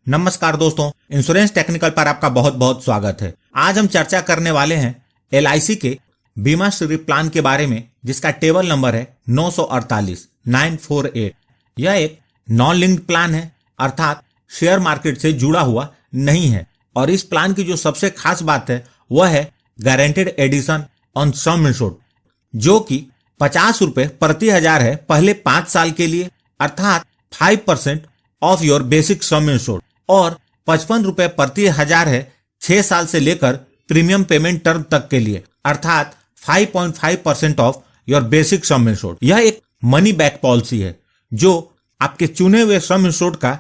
नमस्कार दोस्तों, insurance technical पर आपका बहुत बहुत स्वागत है। आज हम चर्चा करने वाले हैं LIC के बीमा श्री प्लान के बारे में, जिसका टेबल नंबर है 948 यह एक नॉन लिंक्ड प्लान है, अर्थात शेयर मार्केट से जुड़ा हुआ नहीं है। और इस प्लान की जो सबसे खास बात है वह है guaranteed addition on sum insured, जो कि 50 रुपए प्रति हजार है पहले 5 साल के लिए, अर्थात 5% of your basic sum insured, और 55 रुपए प्रति हजार है 6 साल से लेकर प्रीमियम पेमेंट टर्म तक के लिए, अर्थात 5.5% of your basic sum insured. यह एक मनी बैक पॉलिसी है जो आपके चुने हुए सम इंश्योर्ड का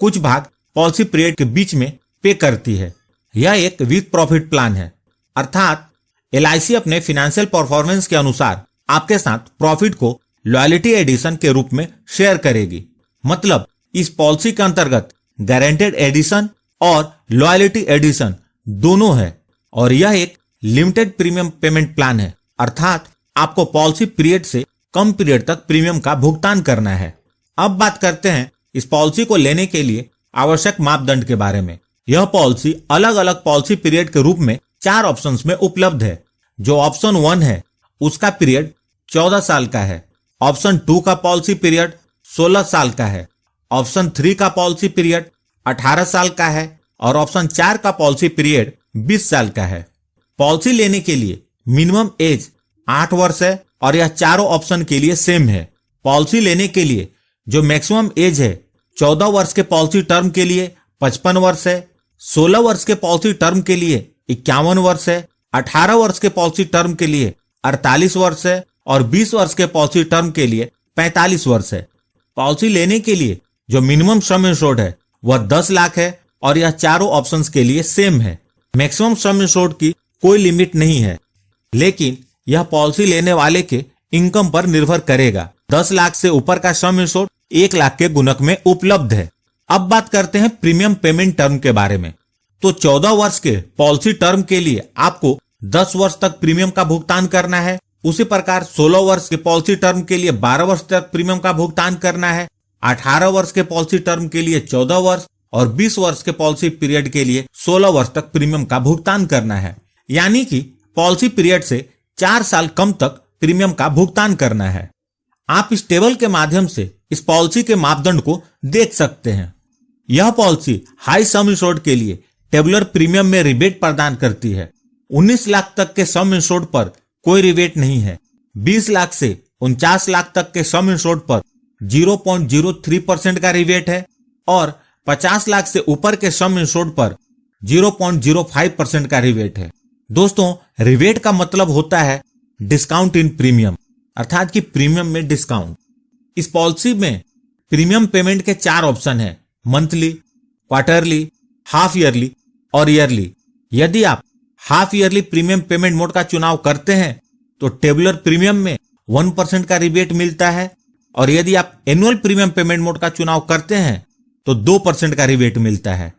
कुछ भाग पॉलिसी पीरियड के बीच में पे करती है। यह एक विद प्रॉफिट प्लान है, अर्थात LIC अपने फाइनेंशियल परफॉर्मेंस के अनुसार आपके साथ प्रॉफिट को लॉयल्टी एडिशन के रूप में शेयर करेगी। मतलब इस पॉलिसी के अंतर्गत गारंटेड एडिशन और लॉयल्टी एडिशन दोनों है, और यह एक लिमिटेड प्रीमियम पेमेंट प्लान है, अर्थात आपको पॉलिसी पीरियड से कम पीरियड तक प्रीमियम का भुगतान करना है। अब बात करते हैं इस पॉलिसी को लेने के लिए आवश्यक मापदंड के बारे में। यह पॉलिसी अलग अलग पॉलिसी पीरियड के रूप में 4 ऑप्शंस में उपलब्ध है। जो ऑप्शन 1 है उसका पीरियड 14 साल का है, ऑप्शन 2 का पॉलिसी पीरियड 16 साल का है, ऑप्शन 3 का पॉलिसी पीरियड 18 साल का है, और ऑप्शन 4 का पॉलिसी पीरियड 20 साल का है। पॉलिसी लेने के लिए मिनिमम एज 8 वर्ष है, और यह चारों ऑप्शन के लिए सेम है। पॉलिसी लेने के लिए जो मैक्सिमम एज है 14 वर्ष के पॉलिसी टर्म के लिए 55 वर्ष है, 16 वर्ष के पॉलिसी टर्म के लिए 51 वर्ष है, 18 वर्ष के पॉलिसी टर्म के लिए 48 वर्ष है, और 20 वर्ष के पॉलिसी टर्म के लिए 45 वर्ष है। पॉलिसी लेने के लिए जो मिनिमम सम इंश्योर्ड है वह 10 लाख है, और यह चारों ऑप्शंस के लिए सेम है। मैक्सिमम सम इंश्योर्ड की कोई लिमिट नहीं है, लेकिन यह पॉलिसी लेने वाले के इनकम पर निर्भर करेगा। 10 लाख से ऊपर का सम इंश्योर्ड 1 लाख के गुणक में उपलब्ध है। अब बात करते हैं प्रीमियम पेमेंट टर्म के बारे में। तो 14 वर्ष के पॉलिसी टर्म के लिए आपको 10 वर्ष तक प्रीमियम का भुगतान करना है। उसी प्रकार 16 वर्ष के पॉलिसी टर्म के लिए 12 वर्ष तक प्रीमियम का भुगतान करना है। 18 वर्ष के पॉलिसी टर्म के लिए 14 वर्ष, और 20 वर्ष के पॉलिसी पीरियड के लिए 16 वर्ष तक प्रीमियम का भुगतान करना है। यानी कि पॉलिसी पीरियड से 4 साल कम तक प्रीमियम का भुगतान करना है। आप इस टेबल के माध्यम से इस पॉलिसी के मापदंड को देख सकते हैं। यह पॉलिसी हाई सम इंश्योर्ड के लिए टेबुलर प्रीमियम में रिबेट प्रदान करती है। 19 लाख तक के सम इंश्योर्ड पर कोई रिबेट नहीं है। 20 लाख से 49 लाख तक के सम इंश्योर्ड पर 0.03% का रिबेट है, और 50 लाख से ऊपर के सम इंश्योर्ड पर 0.05% का रिबेट है। दोस्तों, रिबेट का मतलब होता है डिस्काउंट इन प्रीमियम, अर्थात कि प्रीमियम में डिस्काउंट। इस पॉलिसी में प्रीमियम पेमेंट के 4 ऑप्शन है: मंथली, क्वार्टरली, हाफ ईयरली और ईयरली। यदि आप half yearly premium payment mode का चुनाव करते हैं तो टेबुलर प्रीमियम में 1% का रिबेट मिलता है, और यदि आप एनुअल प्रीमियम पेमेंट मोड का चुनाव करते हैं तो 2% का रिबेट मिलता है।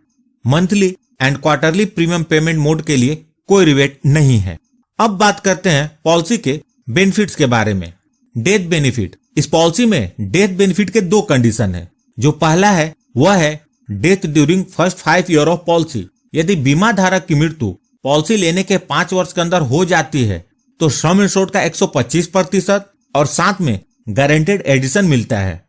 Monthly and quarterly premium payment mode के लिए कोई रिबेट नहीं है। अब बात करते हैं पॉलिसी के बेनिफिट्स के बारे में। Death benefit. इस पॉलिसी में डेथ बेनिफिट के 2 कंडीशन है। जो पहला है वह है death during first 5 year of policy. यदि बीमा धारक की मृत्यु पॉलिसी लेने के 5 वर्ष के अंदर हो जाती है तो सम इंश्योर्ड का 125% और साथ में गारंटेड एडिशन मिलता है।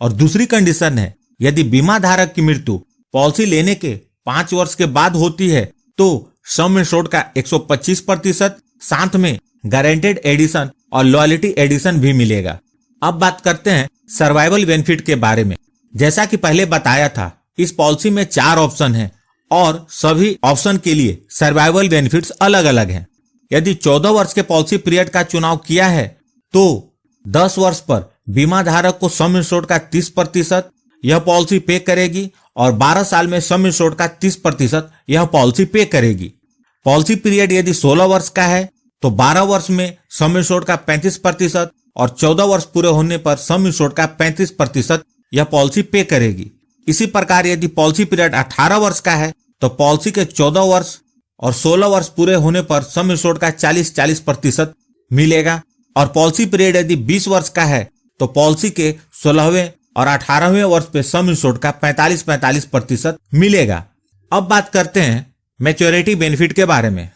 और दूसरी कंडीशन है, यदि बीमा धारक की मृत्यु पॉलिसी लेने के 5 वर्ष के बाद होती है तो सम इंश्योर्ड का 125%, साथ में गारंटेड एडिशन और लॉयल्टी एडिशन भी मिलेगा। अब बात करते हैं सर्वाइवल बेनिफिट के बारे में। जैसा कि पहले बताया था, इस पॉलिसी में 4 ऑप्शन हैं, और सभी ऑप्शन के लिए सर्वाइवल बेनिफिट्स अलग अलग हैं। यदि 14 वर्ष के पॉलिसी पीरियड का चुनाव किया है तो 10 वर्ष पर बीमा धारक को सम इंश्योर्ड का 30% यह पॉलिसी पे करेगी, और 12 साल में सम इंश्योर्ड का 30% यह पॉलिसी पे करेगी। पॉलिसी पीरियड यदि 16 वर्ष का है तो 12 वर्ष में सम इंश्योर्ड का 35%, और 14 वर्ष पूरे होने पर सम इंश्योर्ड का 35% यह पॉलिसी पे करेगी। इसी प्रकार यदि पॉलिसी पीरियड 18 वर्ष का है तो पॉलिसी के 14 वर्ष और 16 वर्ष पूरे होने पर सम इंश्योर्ड का 40% मिलेगा, और पॉलिसी पीरियड यदि 20 वर्ष का है तो पॉलिसी के 16वें और 18वें वर्ष पे सम इंश्योर्ड का 45% मिलेगा। अब बात करते हैं मैच्योरिटी बेनिफिट के बारे में,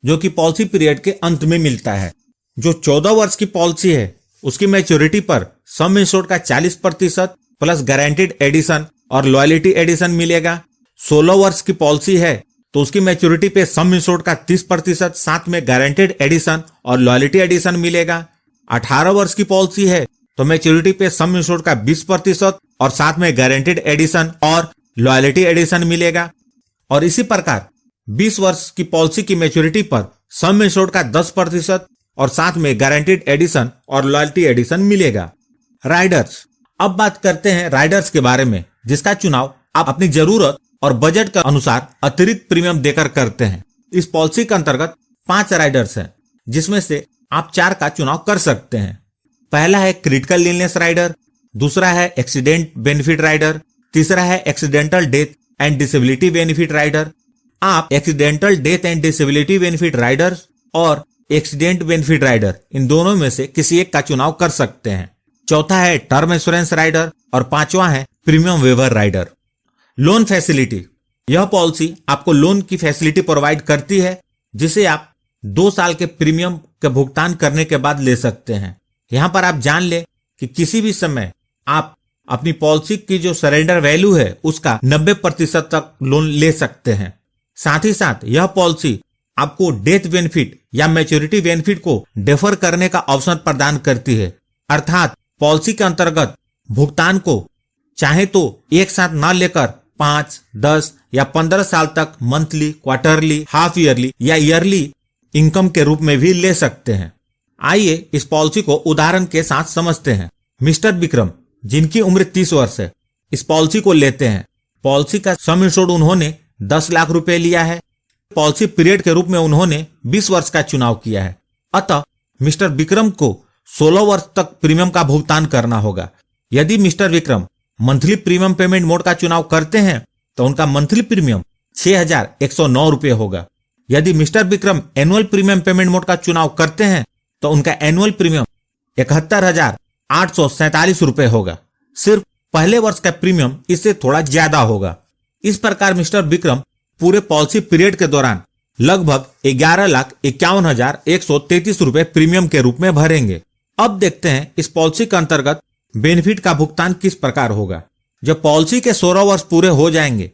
जो कि पॉलिसी पीरियड के अंत में मिलता है। जो 14 वर्ष की पॉलिसी है उसकी मैच्योरिटी पर सम इंश्योर्ड का 40% प्लस गारंटीड एडिशन और लॉयल्टी एडिशन मिलेगा। 16 वर्ष की पॉलिसी है तो उसकी मैच्योरिटी पे सम इंश्योर्ड का 30%, साथ में गारंटीड एडिशन और लॉयल्टी एडिशन मिलेगा। 18 वर्ष की पॉलिसी है तो मैच्योरिटी पे सम इंश्योर्ड का 20% और साथ में गारंटीड एडिशन और लॉयल्टी एडिशन मिलेगा। और इसी प्रकार 20 वर्ष की पॉलिसी की मैच्योरिटी पर सम इंश्योर्ड का 10% और साथ में गारंटीड एडिशन और लॉयल्टी एडिशन मिलेगा। राइडर्स, अब बात करते हैं राइडर्स के बारे में, जिसका चुनाव आप अपनी जरूरत और बजट के अनुसार अतिरिक्त प्रीमियम देकर करते हैं। इस पॉलिसी के अंतर्गत 5 राइडर्स हैं, जिसमें से आप 4 का चुनाव कर सकते हैं। पहला है क्रिटिकल इलनेस राइडर, दूसरा है एक्सीडेंट बेनिफिट राइडर, तीसरा है accidental death and disability benefit rider. आप accidental death and disability benefit rider और एक्सीडेंट बेनिफिट राइडर, इन दोनों में से किसी एक का चुनाव कर सकते हैं। चौथा है टर्म इंश्योरेंस राइडर और 5वां है premium waiver rider. Loan facility, यह पॉलिसी आपको लोन की फैसिलिटी प्रोवाइड करती है, जिसे आप 2 साल के प्रीमियम का भुगतान करने के बाद ले सकते हैं। यहाँ पर आप जान ले कि किसी भी समय आप अपनी पॉलिसी की जो सरेंडर वैल्यू है उसका 90% तक लोन ले सकते हैं। साथ ही साथ यह पॉलिसी आपको डेथ बेनिफिट या मैच्योरिटी बेनिफिट को डेफर करने का ऑप्शन प्रदान करती है, अर्थात पॉलिसी के अंतर्गत भुगतान को चाहे तो एक साथ न लेकर 5, 10 या 15 साल तक मंथली, क्वार्टरली, हाफ ईयरली या ईयरली इनकम के रूप में भी ले सकते हैं। आइए इस पॉलिसी को उदाहरण के साथ समझते हैं। मिस्टर विक्रम, जिनकी उम्र 30 वर्ष है, इस पॉलिसी को लेते हैं। पॉलिसी का सम इंश्योर्ड उन्होंने 10 लाख रुपए लिया है। पॉलिसी पीरियड के रूप में उन्होंने 20 वर्ष का चुनाव किया है। अतः मिस्टर विक्रम को 16 वर्ष तक प्रीमियम का भुगतान करना होगा। यदि mister Vikram monthly premium payment mode का चुनाव करते हैं तो उनका मंथली प्रीमियम 6,109 रुपए होगा। यदि mister Vikram annual premium payment mode का चुनाव करते हैं तो उनका एनुअल प्रीमियम 71,847 रुपए होगा। सिर्फ पहले वर्ष का प्रीमियम इससे थोड़ा ज्यादा होगा। इस प्रकार मिस्टर विक्रम पूरे पॉलिसी पीरियड के दौरान लगभग 11,51,133 रुपए प्रीमियम के रूप में भरेंगे। अब देखते हैं इस पॉलिसी के अंतर्गत बेनिफिट का भुगतान किस प्रकार होगा। जब पॉलिसी के 16 वर्ष पूरे हो जाएंगे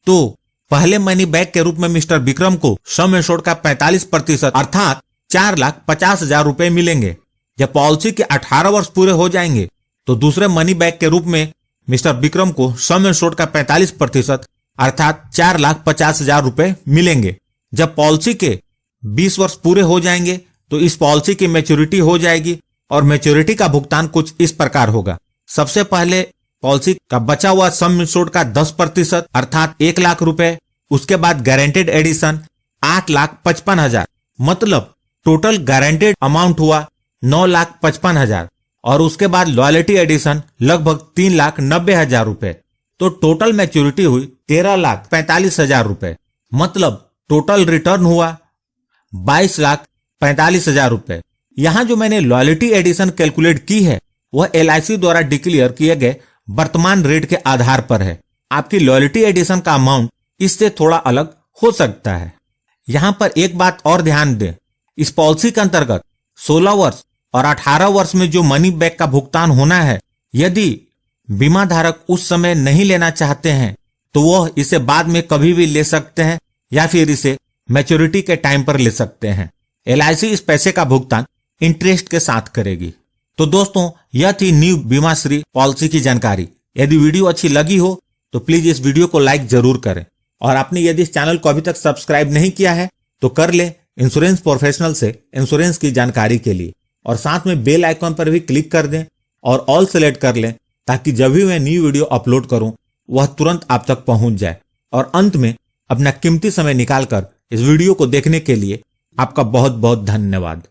तो पहले मनी बैक के रूप में मिस्टर विक्रम को सम इंश्योर्ड का 45% अर्थात 4,50,000 रुपए मिलेंगे। जब पॉलिसी के 18 वर्ष पूरे हो जाएंगे तो दूसरे मनी बैक के रूप में मिस्टर विक्रम को सम इंश्योर्ड का 45% अर्थात 4,50,000 रुपए मिलेंगे। जब पॉलिसी के 20 वर्ष पूरे हो जाएंगे तो इस पॉलिसी की मैच्योरिटी हो जाएगी और मैच्योरिटी का भुगतान कुछ इस प्रकार होगा। सबसे पहले पॉलिसी का बचा हुआ सम इंश्योर्ड का 10% अर्थात 1 लाख रुपए, उसके बाद गारंटेड एडिशन 8,55,000, मतलब टोटल गारंटेड अमाउंट हुआ 9,55,000 और उसके बाद लॉयल्टी एडिशन लगभग 3,90,000 रुपए। तो टोटल मैच्योरिटी हुई 13,45,000 रुपए, मतलब टोटल रिटर्न हुआ 22,45,000 रुपए। यहाँ जो मैंने लॉयल्टी एडिशन कैलकुलेट की है वह LIC द्वारा डिक्लेयर किए गए वर्तमान रेट के आधार पर है। आपकी लॉयल्टी एडिशन का अमाउंट इससे थोड़ा अलग हो सकता है। यहाँ पर एक बात और ध्यान दें, इस पॉलिसी के अंतर्गत 16 वर्ष और 18 वर्ष में जो मनी बैक का भुगतान होना है, यदि बीमा धारक उस समय नहीं लेना चाहते हैं तो वह इसे बाद में कभी भी ले सकते हैं या फिर इसे मैच्योरिटी के टाइम पर ले सकते हैं। LIC इस पैसे का भुगतान इंटरेस्ट के साथ करेगी। तो दोस्तों, यह थी न्यू बीमा श्री पॉलिसी की जानकारी। यदि वीडियो अच्छी लगी हो तो प्लीज इस वीडियो को लाइक जरूर करें और आपने यदि इस चैनल को अभी तक सब्सक्राइब नहीं किया है तो कर ले इंश्योरेंस प्रोफेशनल से इंश्योरेंस की जानकारी के लिए, और साथ में बेल आइकॉन पर भी क्लिक कर दें और ऑल सेलेक्ट कर लें ताकि जब भी मैं न्यू वीडियो अपलोड करूं वह तुरंत आप तक पहुंच जाए। और अंत में अपना कीमती समय निकालकर इस वीडियो को देखने के लिए आपका बहुत बहुत धन्यवाद।